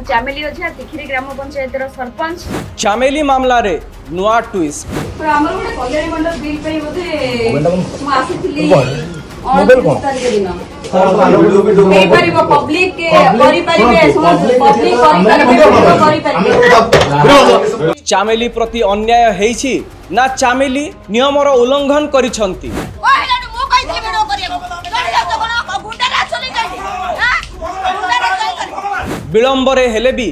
चामेली ओझा तिखिरी ग्राम पंचायत सरपंच चामेली मामला रे नुआ ट्विस्ट हमर गोटे कल्याणी मंडल बिल पे बोधे मु आसीथिली मोबाइल कोन नहीं परिबो पब्लिक के करि परिबे पब्लिक करि परिबे चामेली प्रति अन्याय हेछि ना चामेली नियमर उल्लंघन करिसंती विलंबरे हेले भी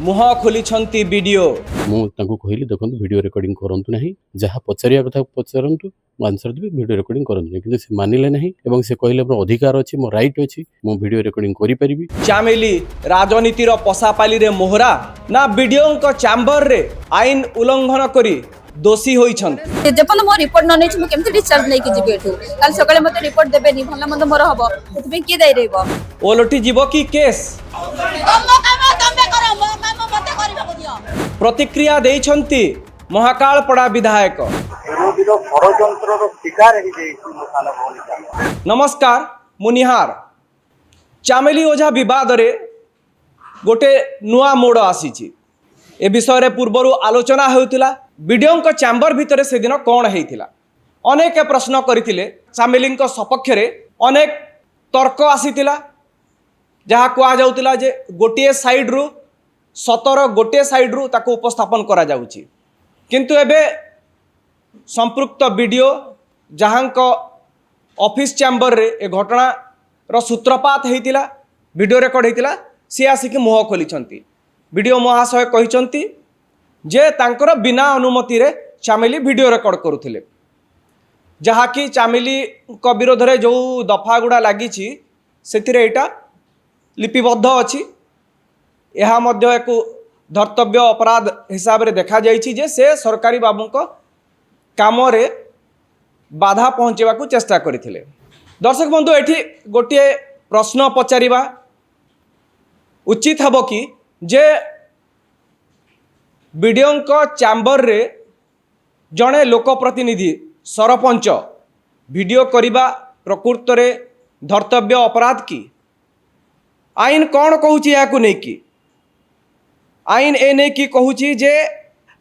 मुह खोलिछंती वीडियो मु कहली देखो वीडियो रिकॉर्डिंग करंतु नहीं जहाँ पचारिया कथा पचारंतु आंसर देबी वीडियो रिकॉर्डिंग करंतु नहीं किंतु से मानिले नहीं एवं से कहले मोर अधिकार अछि मोर राइट अछि मु वीडियो रिकॉर्डिंग करि परिबी। चामेली राजनीतिर पसापाली रे मोहरा ना वीडियो को चैम्बर रे आईन उल्लंघन करी दोषी होइछंती जेपन मो रिपोर्ट न नै छु केमति डिस्चार्ज नै कि जिबे एठु काल सकाळे मते रिपोर्ट देबे नि भला मंद मोर हबो सेति के दाइ रहबो ओलटी जीवो की केस प्रतिक्रिया देइछंती महाकालपड़ा विधायक नमस्कार मुनिहार चामेली ओझा विवाद रे गोटे नुआ मोड़ आसीची ए विषय रे पूर्वरु आलोचना होउतिला वीडियो को चैम्बर भितर से दिन कौन होइतिला अनेक प्रश्न करथिले चामेली सपक्ष रे अनेक तर्क आसीतिला जहाँ कह जाउतिला जे गोटे साइड रु सतर गोटे साइड रु ताको उपस्थापन करा जाउची किंतु एबे संपृक्त वीडियो जहाँ ऑफिस चैम्बर रे ए घटना रो सूत्रपात होइतिला वीडियो रेकॉर्ड होइतिला सी आसिक मुह खोलिछंती वीडियो महाशय कहिछंती जे तांकर बिना अनुमति रे चामेली वीडियो रेकॉर्ड करुथिले जहाँ कि चामेली को विरोध रे जो दफा गुड़ा लागिछि सेथिरे एटा लिपिबद्ध अछि यह मध्य एक धर्तव्य अपराध हिसाब रे देखा जाइछि जे से सरकारी बाबू को काम रे बाधा पहुँचेवा को चेष्टा करथिले। दर्शक बंधु एठी गोटे प्रश्न पचारिबा उचित हबो कि जे वीडियो को चैम्बर रे जड़े लोकप्रतिनिधि सरपंच वीडियो करिबा प्रकृत रे धर्तव्य अपराध की आईन कौन कहूची याकू नहीं कि आईन ए नहीं कि कहूची जे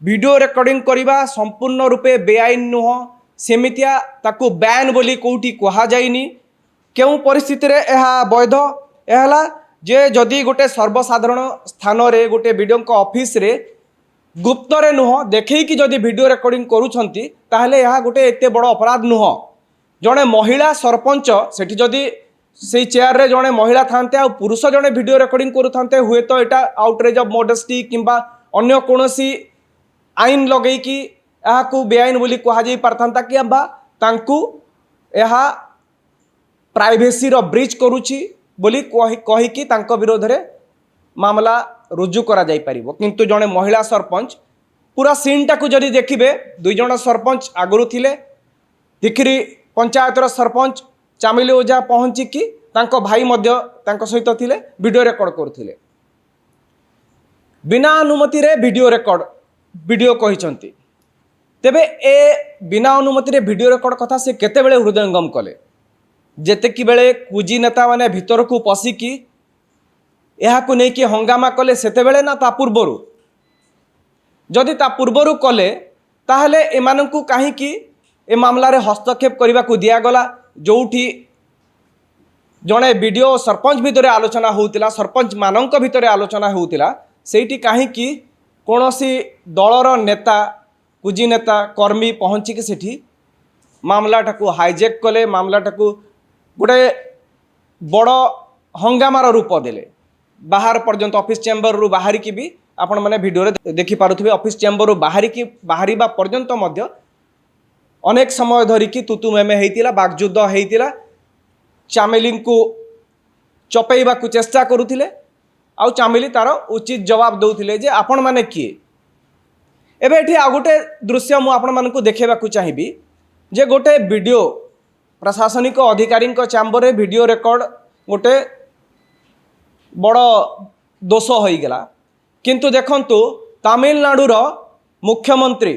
वीडियो रिकॉर्डिंग करिबा संपूर्ण रूपे बेआईन नुह सेमितिया ताकू बैन बोली कोठी कहा जाइनी केउ परिस्थिति रे एहा वैध एहला जे जदि गोटे सर्वसाधारण स्थान रे गोटे वीडियो को ऑफिस रे गुप्त रे नुह देखै कि जदि वीडियो रिकॉर्डिंग करूछंती ताहले एहा गोटे एते बड़ अपराध नुह जड़े महिला सरपंच सेठी जदि से चेयर रे जड़े महिला थांते आ पुरुष जड़े वीडियो रिकॉर्डिंग करूथांते हुए तो एटा आउटरेज ऑफ मॉडेस्टी किंबा अन्य कोनोसी आईन लगई कि एहाकू बेआईन बोली कहा जाई पारथांता कि बा तांकू एहा प्राइवेसी रो ब्रीच करूची बोली कहि कि तांको विरोध रे मामला रुजु करा जाई परिबो किंतु जड़े महिला सरपंच पूरा सीन टाकू जदि देखिबे दुई जण सरपंच आगरु थिले तिखिरी पंचायत रो सरपंच चामेली ओझा पहुँची कि तांको भाई मध्य तांको सहित थिले वीडियो रेकॉर्ड करथिले बिना अनुमति रे वीडियो रेकॉर्ड वीडियो कहिसंती तेबे ए बिना अनुमति रे वीडियो रेकॉर्ड कथा से केते बेले हृदयंगम कले जेते कि बेले कुजी नेता माने भीतर को पसी कि एहा को नै कि हंगामा कले सेते बेले ना ता पूर्वरु जदि ता पूर्वरु कले ताहले एमानंकु काहे कि ए मामला रे हस्तक्षेप करबा को दिया गला जोठी जड़े वीडियो सरपंच भितर आलोचना होउतिला सरपंच मानक भितर आलोचना होउतिला सेठी काहे कि कोनोसी दलर नेता कुजी नेता कर्मी पहुँची कि सेठी मामलाटाकू हाईजेक कले मामलाटाकू गोटे बड़ हंगामार रूप देले बाहर पर्यंत ऑफिस चैम्बर रु बाहरी की भी आपण माने वीडियो रे देखि पारुथिबे ऑफिस चैम्बर रु बाहरीबा पर्यंत मध्य अनेक समय धरिकी तुतु मेमे हेतिला बागजुद्ध हेतिला चामेली को चपेइबा को चेष्टा करुथिले आउ चामेली तार उचित जवाब दउथिले जे आपण माने किए एबे एठी आ गोटे दृश्य मु आपण मानकु देखेबा को चाहिबी जे गोटे वीडियो प्रशासनिक अधिकारी चैम्बर रे वीडियो रेकॉर्ड गोटे बड़ दोष हो गला किंतु देखंतु तमिलनाडुर मुख्यमंत्री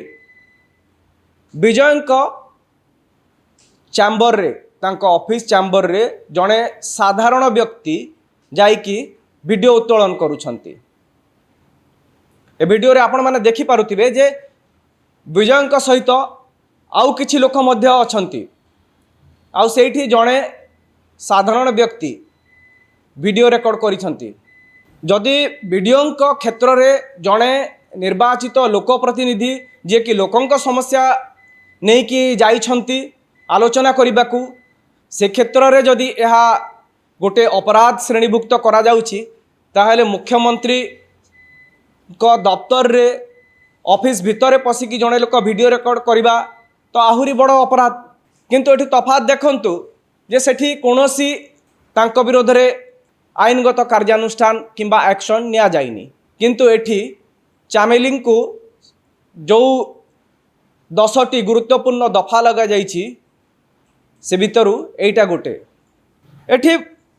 विजय चैम्बर रे तांको ऑफिस चैम्बर रे जड़े साधारण व्यक्ति जाइकी वीडियो उत्तोलन करुछंती ए वीडियो रे आपण माने देखि पारुथिबे जे विजयଙ୍କ सहित आउ किछि लोक मध्य अछंती आउ सेठी जणे साधारण व्यक्ति वीडियो रेकॉर्ड करिसंती। जदि वीडियोଙ୍କ क्षेत्र रे जणे निर्वाचित लोक प्रतिनिधि जे कि लोकଙ୍କ समस्या नहीं कि जाइछंती आलोचना करिबाकू से क्षेत्र रे जदि यह गोटे अपराध श्रेणीभुक्त करा जाउछि ताहेले मुख्यमंत्री को दफ्तर रे ऑफिस भितर पशिकी जड़े लोक वीडियो रेकॉर्ड करवा तो आहुरी बड़ अपराध। किंतु एठी तफात देखंतु जे सेठी कोनोसी तांको विरोध रे आईनगत कार्यानुष्ठान किंबा एक्शन निया जाइनी। किंतु एठी चामेली को जो 10टी गुरुत्वपूर्ण दफा लगा जाइछि से भितरु एटा गोटे। एठी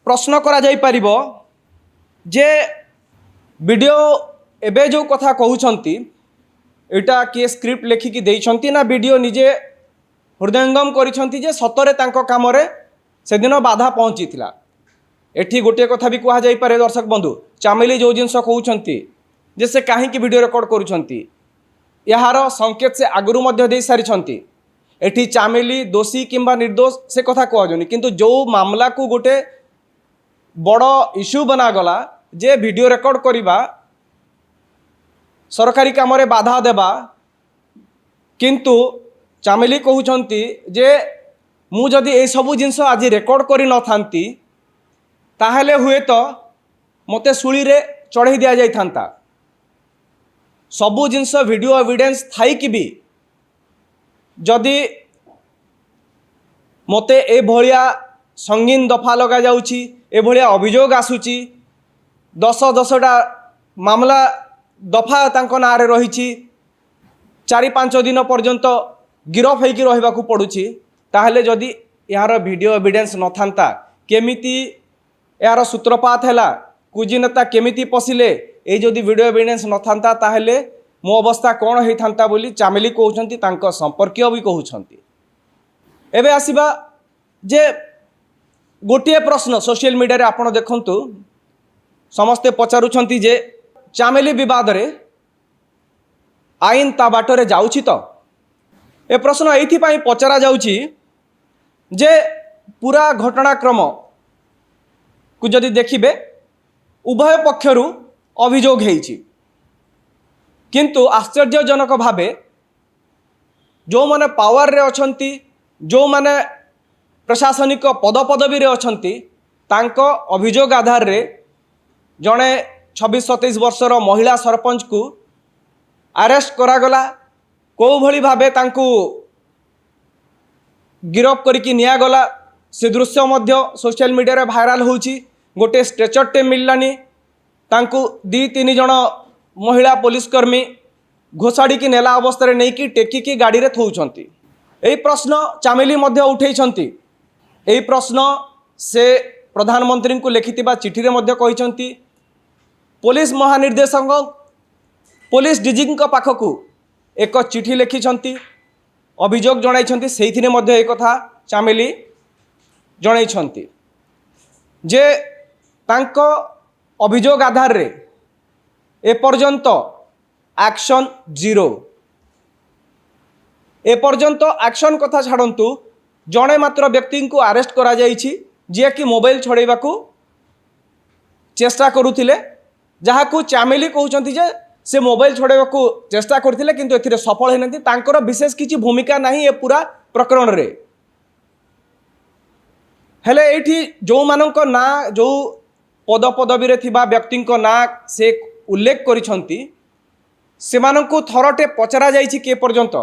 प्रश्न करा जाई परिबो जे वीडियो एबे जो कथा कहउछंती एटा किए स्क्रिप्ट लेखिकी देइछंती ना वीडियो निजे हृदयंगम करिछंती जे सतरे तांको कामरे से दिन बाधा पहुंचीथिला। एठी गोटे कथा भी कहा जाई पारे दर्शक बंधु चामेली जो जिनस कहउछंती जे से काहे की वीडियो रिकॉर्ड करूछंती यार संकेत से आगुरु मध्य दे सारिछंती। एठी चामेली दोषी किंबा निर्दोष से कथा कहजोनी किंतु जो मामला को गोटे बड़ इश्यू बना गला जे वीडियो रेकॉर्ड करिबा सरकारी काम रे बाधा देबा किंतु चामेली कहउछंती जे मु जदि ए सबु जिंस आज रेकॉर्ड करि न थांती ताहेले हुए तो मते सुली रे चढ़ई दिया जाई थांता। सबु जिंस वीडियो एविडेंस थाई कि भी जदि मते ए भलिया संगीन दफा लगा जाउची ए भलिया अभियोग आसुची 10-10टा मामला दफा तांको नारे रहिछि 4-5 दिन पर्यंत गिरफ होइकी रहिबाकू पड़ुछि ताहेले जदि यार वीडियो एविडेंस न थांता केमिति यार सूत्रपात हैला कुजी नेता केमिति पसिले ए जदि वीडियो एविडेंस न थांता ताहेले मो अवस्था कौन होई थांता बोली चामेली कहउछंती तांको संपर्कीय भी कहउछंती। एबे आसीबा जे गोटे प्रश्न सोशल मीडिया रे आपण देखंतु समस्ते पचारुछंती जे चामेली विवाद रे आईन ता बाटरे जाउछि तो ए प्रश्न एथि पई पचरा जाउछि जे पूरा घटनाक्रम को जदि देखिबे उभय पक्षरु अभियोग हेइछि किंतु आश्चर्यजनक भावे जो माने पावर रे अछंती जो माने प्रशासनिक पदपदवी रे अछंती तांको अभियोग आधार रे जणे 26-27 वर्षर महिला सरपंच को अरेस्ट करागला को भली भावे तांको गिरफ करके निया गला से दृश्य मध्य सोशल मीडिया रे भाइराल होउची। गोटे स्ट्रेचर टे मिललानी तांको 2-3 जण महिला पुलिसकर्मी घोषाड़ी की नेला अवस्था रे नहीं कि टेकी की गाड़ी रे थौछंती। एही प्रश्न चामेली मध्य उठैछंती। एही प्रश्न से प्रधानमंत्री को लिखिथिबा चिठी रे मध्य कहिछंती। पुलिस महानिर्देशक पुलिस डीजी पाखक एक चिठी लिखिछंती अभियोग जणाइछंती सेहिथिने मध्य एक कथा चामेली जणाइछंती जे तांको अभियोग आधार रे एपर्यंत एक्शन 0 एपर्यंत एक्शन कथा छाड़ंतु जड़े मात्र व्यक्ति को अरेस्ट करा जाइछि जे कि मोबाइल छड़ेबा को चेष्टा करुथिले जहाकू चामेली कहउछंती जे से मोबाइल छड़ेबा को चेष्टा करथिले किंतु एथिरे सफल हेनंती तांकर विशेष किछि भूमिका नाही ए पूरा प्रकरण रे। हेले एठी जो मानक ना जो पद पदवी रे थिबा व्यक्ति ना से उल्लेख करिछंती सेमानंकु थरटे पचरा जाइछि के पर्यंत।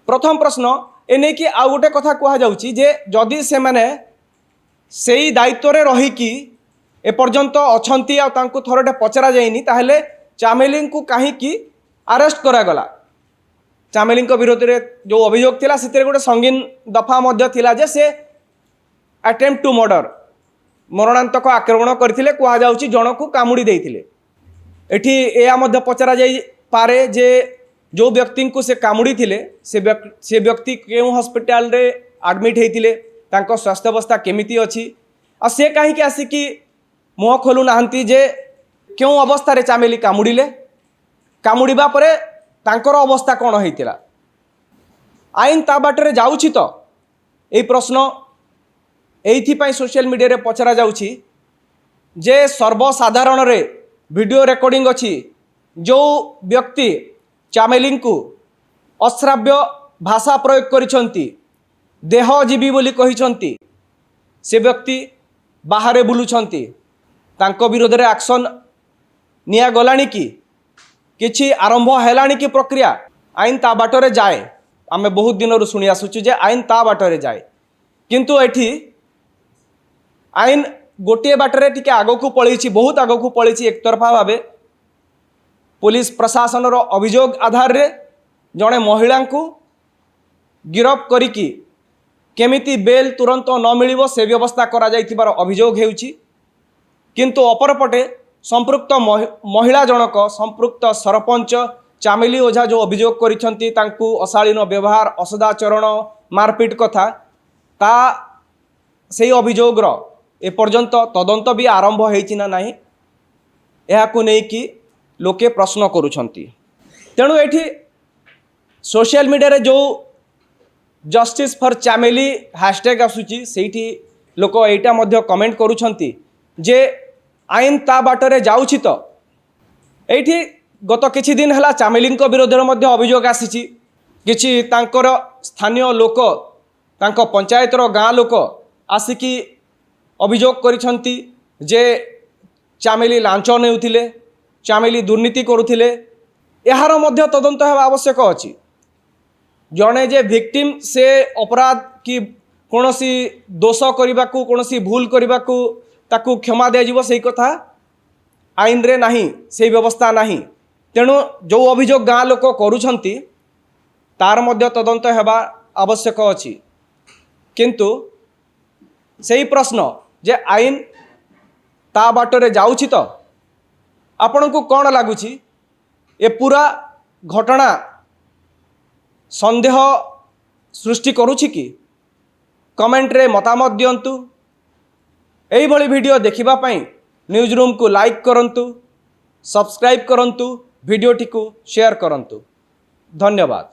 प्रथम प्रश्न एने कि आ गोटे कथा कहा जाउछि जे जदि से माने सेही दायित्व रे रही कि ए पर्यंत अछंती आ तांकु थरटे पचरा जाइनी ताहेले चामेली को काहे कि अरेस्ट करा गला। चामेली विरोध रे जो अभियोग थिला सेते गोटे संगीन दफा मध्य थिला जे से अटेम्प्ट टू मर्डर मरणांतक आक्रमण करथिले कहा जाउछि जणकु कामुडी देइथिले। एठी एया मध्य पचरा जाई पारे जे जो व्यक्ति को से कामुड़ी थिले से व्यक्ति केउ हॉस्पिटल रे एडमिट हेतिले तांको स्वास्थ्य अवस्था केमिति अछि आ से काहे कि आसी कि मुह खोलु नाहंती जे କେଉଁ ଅବସ୍ଥାରେ ଚାମେଲି କାମୁଡ଼ିଲେ, କାମୁଡ଼ିବା ପରେ ତାଙ୍କର ଅବସ୍ଥା କ'ଣ ହେଇଥିଲା। ଆଇନ ତା ବାଟରେ ଯାଉଛି ତ, এই ପ୍ରଶ୍ନ এইଥିପାଇଁ ସୋସିଆଲ ମିଡ଼ିଆରେ ପଚରା ଯାଉଛି ଯେ ସର୍ବସାଧାରଣରେ ଭିଡ଼ିଓ ରେକର୍ଡ଼ିଂ ଅଛି, ଯେଉଁ ବ୍ୟକ୍ତି ଚାମେଲିଙ୍କୁ ଅଶ୍ରାବ୍ୟ ଭାଷା ପ୍ରୟୋଗ କରିଛନ୍ତି, ଦେହଜୀବୀ ବୋଲି କହିଛନ୍ତି, ସେ ବ୍ୟକ୍ତି ବାହାରେ ବୁଲୁଛନ୍ତି, ତାଙ୍କ ବିରୋଧରେ ଆକ୍ସନ୍ ନିଆଗଲାଣି କି, କିଛି ଆରମ୍ଭ ହେଲାଣି କି ପ୍ରକ୍ରିୟା। ଆଇନ ତା ବାଟରେ ଯାଏ, ଆମେ ବହୁତ ଦିନରୁ ଶୁଣି ଆସୁଛୁ ଯେ ଆଇନ ତା ବାଟରେ ଯାଏ, କିନ୍ତୁ ଏଠି ଆଇନ ଗୋଟିଏ ବାଟରେ ଟିକେ ଆଗକୁ ପଳେଇଛି, ବହୁତ ଆଗକୁ ପଳେଇଛି। ଏକତରଫା ଭାବେ पुलिस प्रशासन अभियोग आधार रे जड़े महिला गिरफ करिकी केमिति बेल तुरंत न मिलिबो से व्यवस्था करा जाइथिबार अभियोग हेउची। किंतु अपरपटे संपृक्त महिला जनक संपृक्त सरपंच चामेली ओझा जो अभियोग करिसंती तांकु अशालीन व्यवहार असदाचरण मारपीट कथा ता से अभियोगर एपर्यंत तदंत भी आरंभ होइछि ना नाही एहाकु नै कि लोके प्रश्न करुछंती। तेणु एठी सोशल मीडिया रे जो जस्टिस फॉर चामेली हैशटैग आसुची सेठी लोक एटा मध्य कमेंट करुछंती जे आईन ता बाटरे जाउछि। तो एठी गत किछि दिन हला चामेली विरोध में अभियोग आसी किछि तांकर स्थानीय लोक तांको पंचायतर गाँ लोक आसिकी अभियोग करिछंती जे चामेली लांच नेउथिले, चामेली दुर्नीति करुथिले। एहार मध्य तदंत हेबा आवश्यक अछि। जड़े जे विक्टिम से अपराध कि कोनोसी दोष करबाकू कोनोसी भूल करबाकू ताकू क्षमा दिया जिवो सेही कथा आईन रे नाही, से व्यवस्था नाही। तेणु जो अभियोग गाँ लोक करुछंती तार मध्य तदंत हेबा आवश्यक अछि। किंतु सेही प्रश्न जे आईन ता बाटरे जाउछि। तो आपनकू कौन लगुच ए पूरा घटना संदेह सृष्टि करुछि कि? कमेंट रे मतामत दियंतु। एही भली वीडियो देखिबा पई न्यूज रूम को लाइक करंतु, सब्सक्राइब करंतु, वीडियोटी को शेयर करंतु। धन्यवाद।